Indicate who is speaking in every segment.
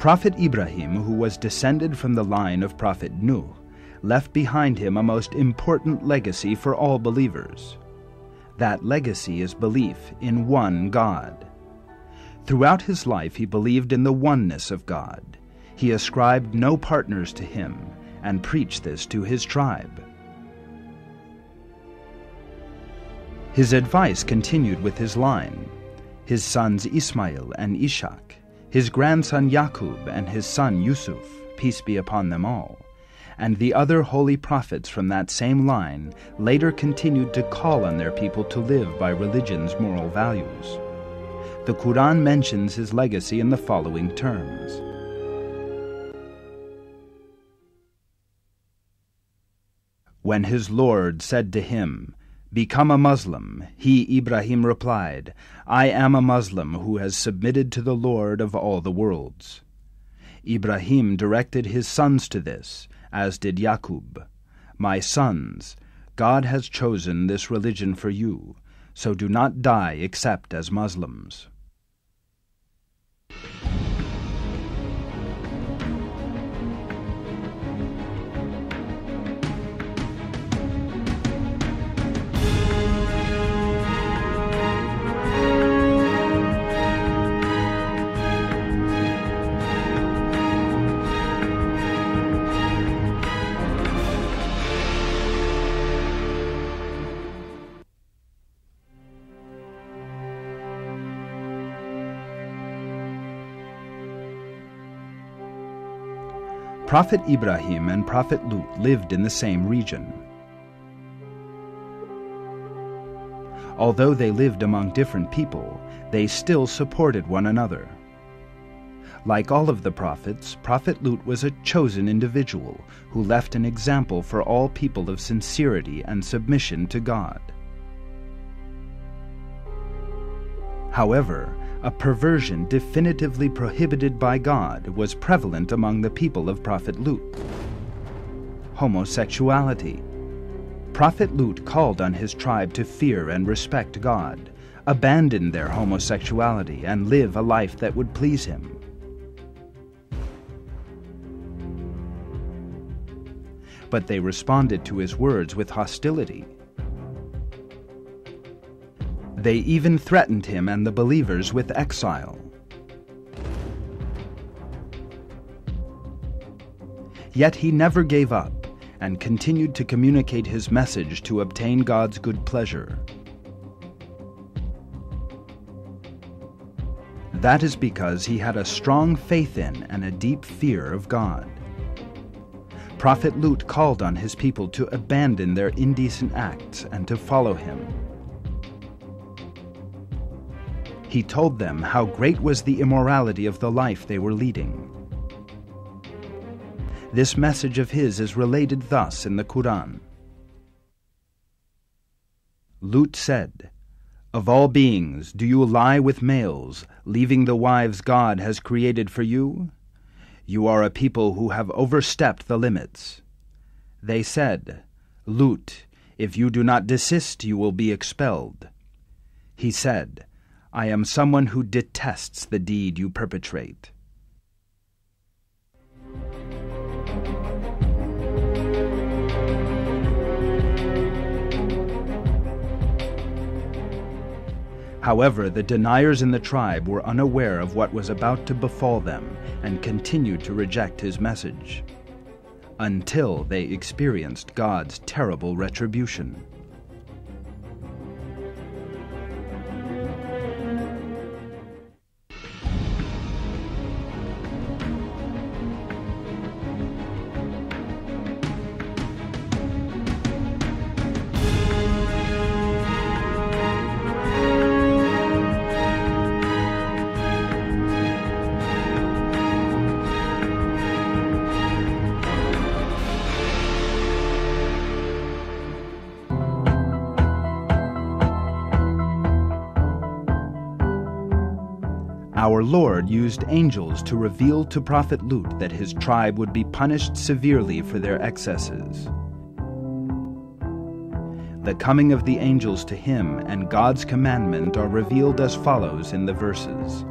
Speaker 1: Prophet Ibrahim, who was descended from the line of Prophet Nuh, left behind him a most important legacy for all believers. That legacy is belief in one God. Throughout his life he believed in the oneness of God. He ascribed no partners to him and preached this to his tribe. His advice continued with his line, his sons Ismail and Ishak, his grandson Yaqub and his son Yusuf, peace be upon them all, and the other holy prophets from that same line later continued to call on their people to live by religion's moral values. The Quran mentions his legacy in the following terms. When his Lord said to him, "Become a Muslim," he, Ibrahim, replied, "I am a Muslim who has submitted to the Lord of all the worlds." Ibrahim directed his sons to this, as did Yaqub. "My sons, God has chosen this religion for you, so do not die except as Muslims." Prophet Ibrahim and Prophet Lut lived in the same region. Although they lived among different people, they still supported one another. Like all of the prophets, Prophet Lut was a chosen individual who left an example for all people of sincerity and submission to God. However, a perversion definitively prohibited by God was prevalent among the people of Prophet Lut: homosexuality. Prophet Lut called on his tribe to fear and respect God, abandon their homosexuality, and live a life that would please him. But they responded to his words with hostility. They even threatened him and the believers with exile. Yet he never gave up and continued to communicate his message to obtain God's good pleasure. That is because he had a strong faith in and a deep fear of God. Prophet Lut called on his people to abandon their indecent acts and to follow him. He told them how great was the immorality of the life they were leading. This message of his is related thus in the Quran. Lut said, "Of all beings, do you lie with males, leaving the wives God has created for you? You are a people who have overstepped the limits." They said, "Lut, if you do not desist, you will be expelled." He said, "I am someone who detests the deed you perpetrate." However, the deniers in the tribe were unaware of what was about to befall them and continued to reject his message, until they experienced God's terrible retribution. Our Lord used angels to reveal to Prophet Lut that his tribe would be punished severely for their excesses. The coming of the angels to him and God's commandment are revealed as follows in the verses.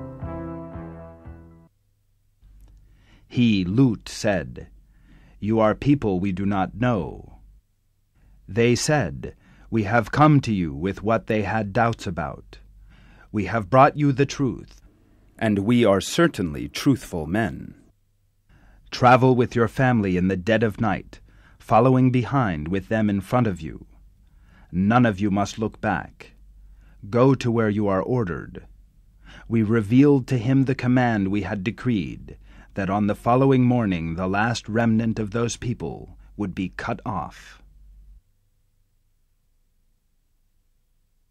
Speaker 1: He, Lut, said, "You are people we do not know." They said, "We have come to you with what they had doubts about. We have brought you the truth, and we are certainly truthful men. Travel with your family in the dead of night, following behind with them in front of you. None of you must look back. Go to where you are ordered." We revealed to him the command we had decreed, that on the following morning the last remnant of those people would be cut off.